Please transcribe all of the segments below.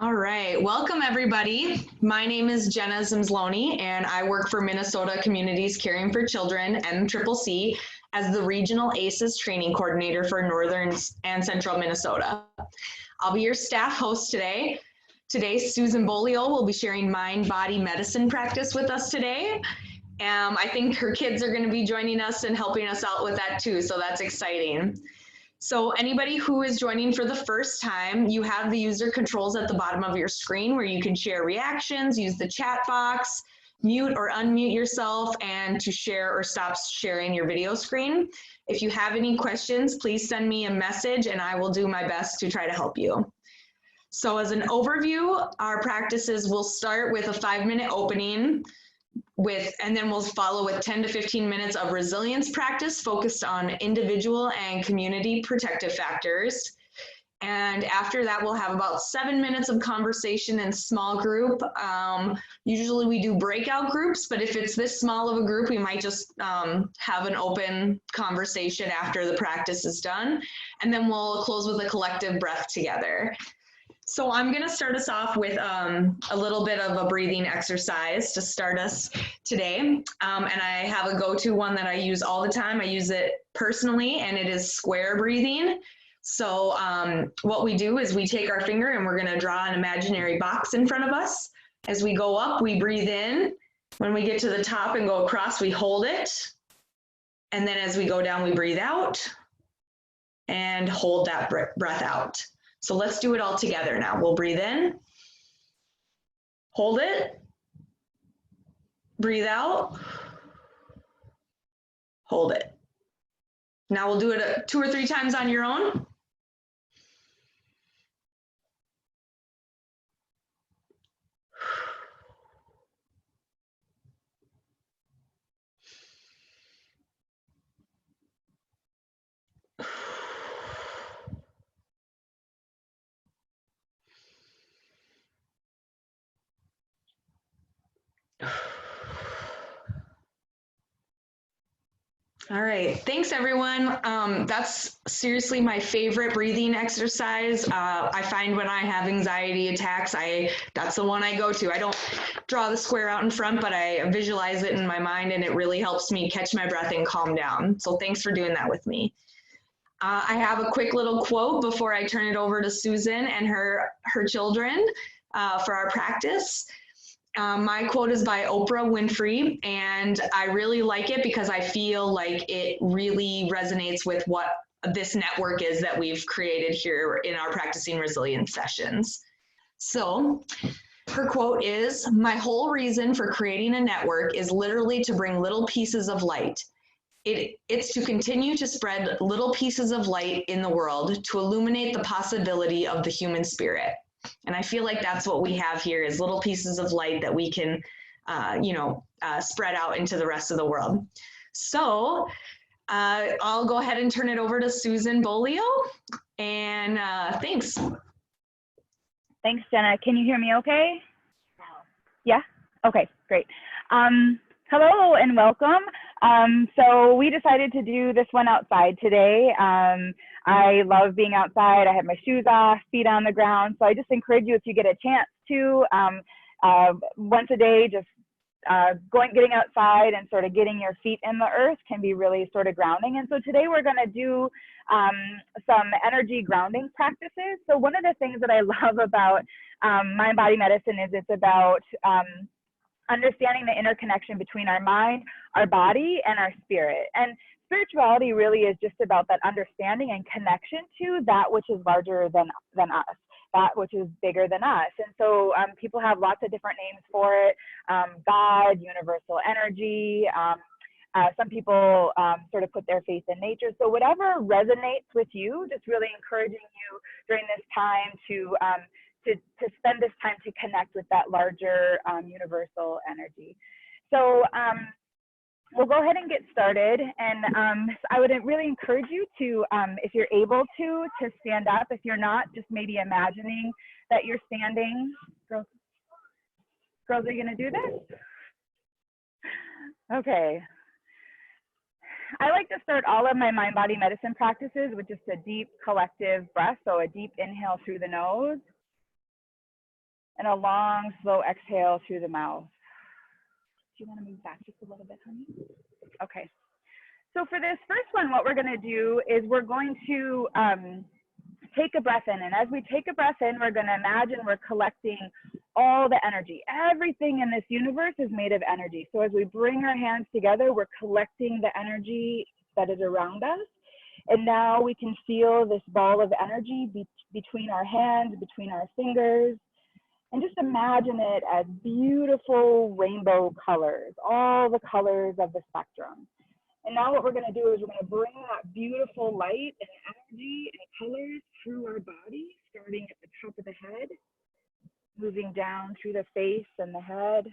All right, welcome everybody. My name is Jenna Zimsloni and I work for Minnesota Communities Caring for Children, MCCC, as the Regional ACEs Training Coordinator for Northern and Central Minnesota. I'll be your staff host today. Today, Susan Beaulieu will be sharing mind-body medicine practice with us today. I think her kids are going to be joining us and helping us out with that too, so that's exciting. So anybody who is joining for the first time, you have the user controls at the bottom of your screen where you can share reactions, use the chat box, mute or unmute yourself, and to share or stop sharing your video screen. If you have any questions, please send me a message and I will do my best to try to help you. So as an overview, our practices will start with a 5-minute opening, and then we'll follow with 10 to 15 minutes of resilience practice focused on individual and community protective factors. And after that, we'll have about 7 minutes of conversation in small group. Usually we do breakout groups, but if it's this small of a group, we might just have an open conversation after the practice is done. And then we'll close with a collective breath together. So I'm going to start us off with a little bit of a breathing exercise to start us today. And I have a go-to one that I use all the time. I use it personally, and it is square breathing. So what we do is we take our finger and we're going to draw an imaginary box in front of us. As we go up, we breathe in. When we get to the top and go across, we hold it. And then as we go down, we breathe out and hold that breath out. So let's do it all together now. We'll breathe in, hold it, breathe out, hold it. Now we'll do it 2 or 3 times on your own. All right, thanks everyone. That's seriously my favorite breathing exercise. I find when I have anxiety attacks, that's the one I go to. I don't draw the square out in front, but I visualize it in my mind and it really helps me catch my breath and calm down. So thanks for doing that with me. I have a quick little quote before I turn it over to Susan and her children for our practice. My quote is by Oprah Winfrey, and I really like it because I feel like it really resonates with what this network is that we've created here in our Practicing Resilience sessions. So her quote is, "My whole reason for creating a network is literally to bring little pieces of light. It's to continue to spread little pieces of light in the world to illuminate the possibility of the human spirit." And I feel like that's what we have here is little pieces of light that we can, spread out into the rest of the world. So I'll go ahead and turn it over to Susan Beaulieu. And thanks. Thanks, Jenna. Can you hear me okay? Yeah? Okay, great. Hello and welcome. So we decided to do this one outside today. I love being outside. I have my shoes off, feet on the ground. So I just encourage you, if you get a chance to, once a day, just getting outside and sort of getting your feet in the earth can be really sort of grounding. And so today we're going to do some energy grounding practices. So one of the things that I love about mind body medicine is it's about understanding the interconnection between our mind, our body, and our spirit. And spirituality really is just about that understanding and connection to that which is larger than us, that which is bigger than us. And so people have lots of different names for it, God, universal energy. Some people sort of put their faith in nature. So whatever resonates with you, just really encouraging you during this time to spend this time to connect with that larger universal energy. So we'll go ahead and get started. And I would really encourage you to, if you're able to stand up. If you're not, just maybe imagining that you're standing. Girls, are you gonna do this? Okay. I like to start all of my mind-body medicine practices with just a deep collective breath. So a deep inhale through the nose. and a long, slow exhale through the mouth. Do you want to move back just a little bit, honey? Okay. So for this first one, what we're going to do is we're going to take a breath in. And as we take a breath in, we're going to imagine we're collecting all the energy. Everything in this universe is made of energy. So as we bring our hands together, we're collecting the energy that is around us. And now we can feel this ball of energy between our hands, between our fingers. And just imagine it as beautiful rainbow colors, all the colors of the spectrum. And now what we're going to do is we're going to bring that beautiful light and energy and colors through our body, starting at the top of the head, moving down through the face and the head,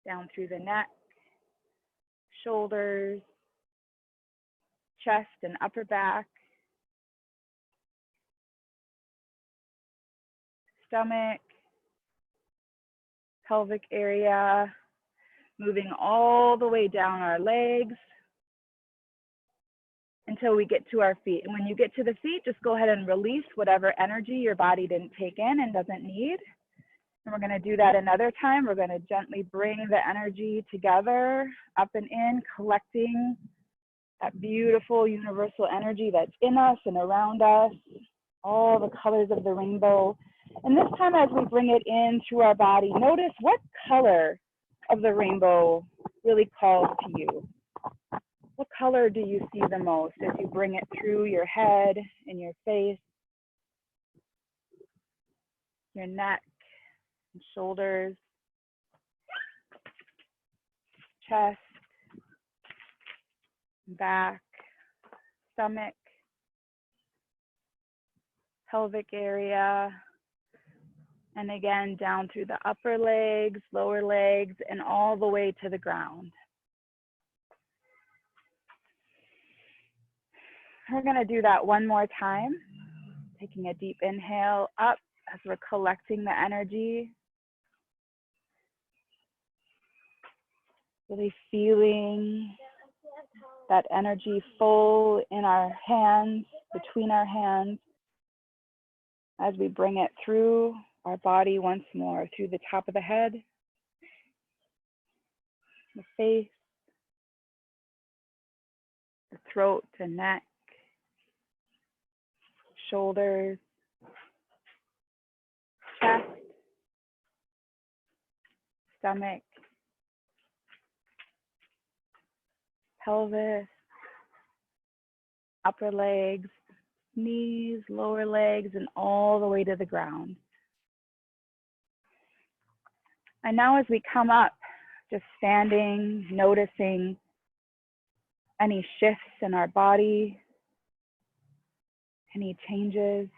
down through the neck, shoulders, chest and upper back, stomach, pelvic area, moving all the way down our legs until we get to our feet. And when you get to the feet, just go ahead and release whatever energy your body didn't take in and doesn't need. And we're going to do that another time. We're going to gently bring the energy together, up and in, collecting that beautiful universal energy that's in us and around us, all the colors of the rainbow. And this time as we bring it in through our body, notice what color of the rainbow really calls to you. What color do you see the most as you bring it through your head and your face, your neck and shoulders, chest, back, stomach, pelvic area, and again down through the upper legs, lower legs, and all the way to the ground. We're going to do that one more time, taking a deep inhale up as we're collecting the energy. Really feeling that energy full in our hands, between our hands, as we bring it through our body once more, through the top of the head, the face, the throat and neck, shoulders, chest, stomach, pelvis, upper legs, knees, lower legs, and all the way to the ground. And now as we come up, just standing, noticing any shifts in our body, any changes,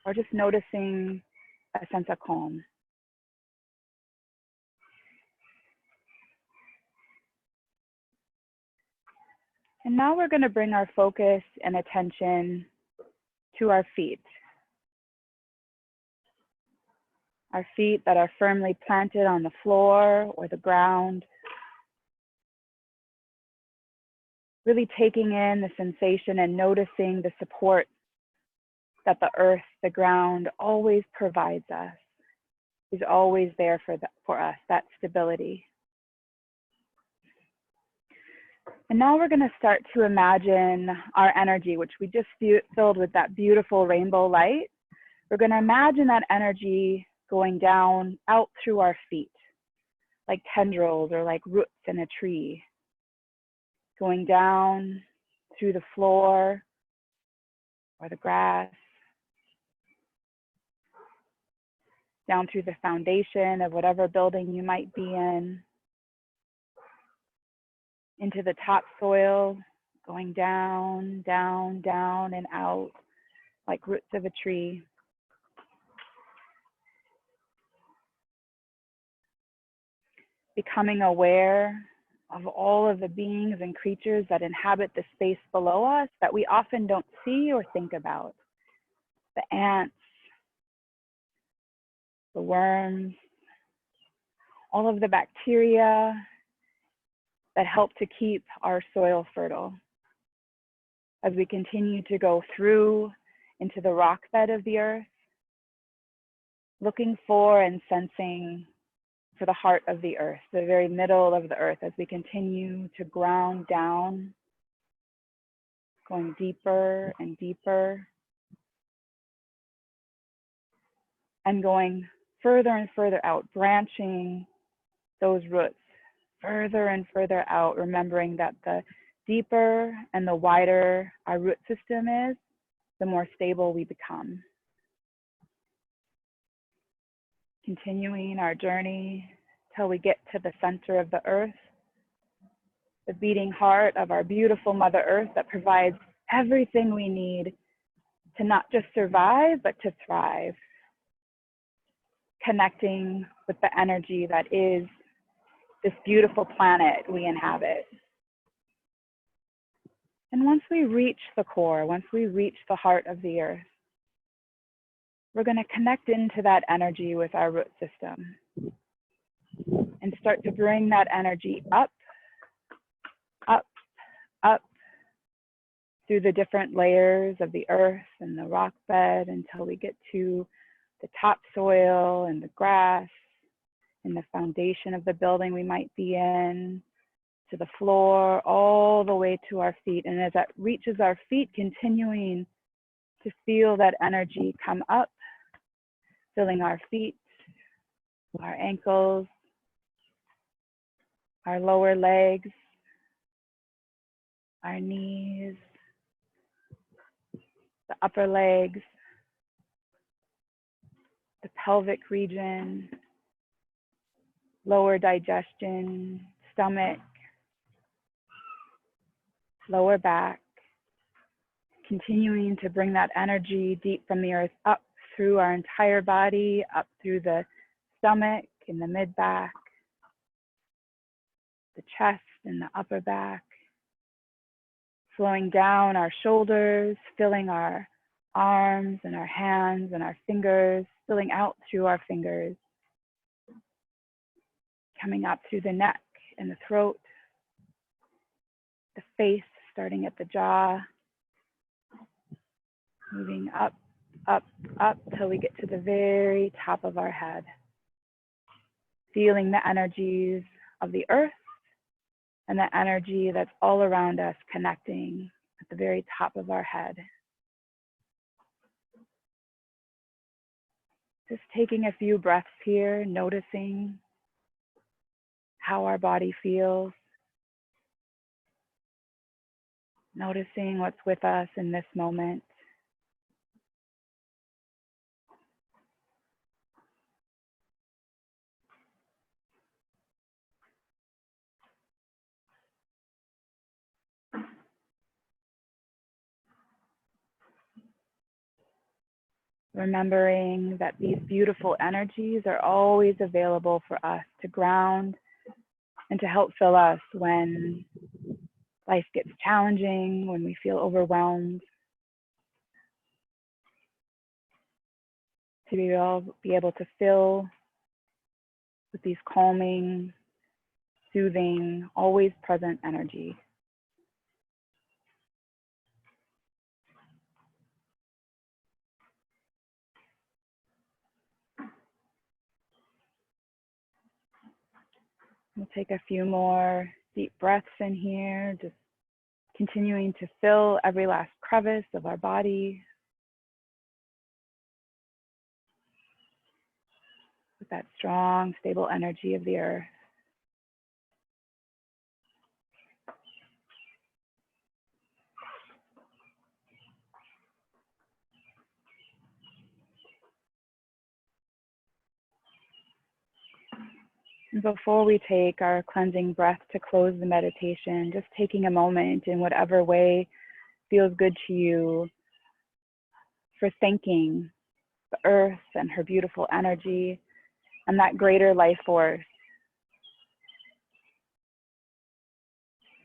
or just noticing a sense of calm. And now we're going to bring our focus and attention to our feet. Our feet that are firmly planted on the floor or the ground. Really taking in the sensation and noticing the support that the earth, the ground always provides us. Is always there for us, that stability. And now we're going to start to imagine our energy, which we just filled with that beautiful rainbow light. We're going to imagine that energy going down out through our feet, like tendrils or like roots in a tree, going down through the floor or the grass, down through the foundation of whatever building you might be in, into the topsoil, going down, down, down, and out like roots of a tree. Becoming aware of all of the beings and creatures that inhabit the space below us that we often don't see or think about. The ants, the worms, all of the bacteria that help to keep our soil fertile. As we continue to go through into the rock bed of the earth, looking for and sensing for the heart of the earth, the very middle of the earth, as we continue to ground down, going deeper and deeper, and going further and further out, branching those roots further and further out, remembering that the deeper and the wider our root system is, the more stable we become. Continuing our journey till we get to the center of the earth, the beating heart of our beautiful Mother Earth that provides everything we need to not just survive, but to thrive. Connecting with the energy that is this beautiful planet we inhabit. And once we reach the core, once we reach the heart of the earth, we're going to connect into that energy with our root system and start to bring that energy up, up, up through the different layers of the earth and the rock bed until we get to the topsoil and the grass and the foundation of the building we might be in, to the floor, all the way to our feet. And as that reaches our feet, continuing to feel that energy come up, filling our feet, our ankles, our lower legs, our knees, the upper legs, the pelvic region, lower digestion, stomach, lower back, continuing to bring that energy deep from the earth up through our entire body, up through the stomach and the mid-back, the chest and the upper back, flowing down our shoulders, filling our arms and our hands and our fingers, filling out through our fingers, coming up through the neck and the throat, the face, starting at the jaw, moving up, up, up till we get to the very top of our head. Feeling the energies of the earth and the energy that's all around us connecting at the very top of our head. Just taking a few breaths here, noticing how our body feels, noticing what's with us in this moment. Remembering that these beautiful energies are always available for us to ground and to help fill us when life gets challenging, when we feel overwhelmed, to be able to fill with these calming, soothing, always present energy. We'll take a few more deep breaths in here, just continuing to fill every last crevice of our body with that strong, stable energy of the earth. And before we take our cleansing breath to close the meditation, just taking a moment in whatever way feels good to you for thanking the earth and her beautiful energy and that greater life force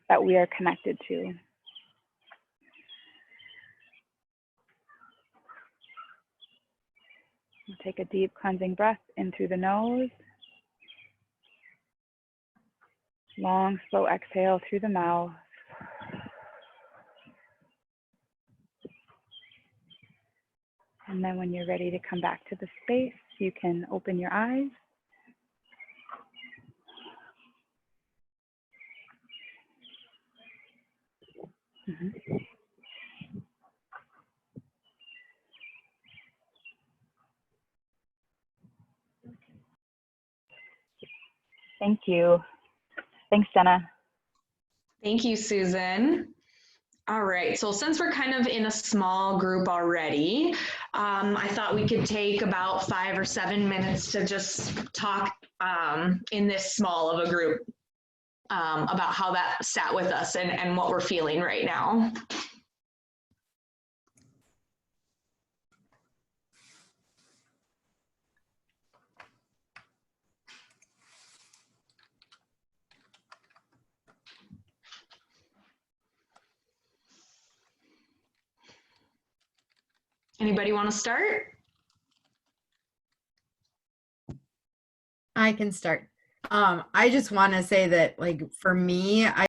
that we are connected to. Take a deep cleansing breath in through the nose. Long, slow exhale through the mouth. And then when you're ready to come back to the space, you can open your eyes. Thank you. Thanks, Jenna. Thank you, Susan. All right, so since we're kind of in a small group already, I thought we could take about 5 or 7 minutes to just talk in this small of a group about how that sat with us and what we're feeling right now. Anybody want to start? I can start. I just want to say that, like, for me, I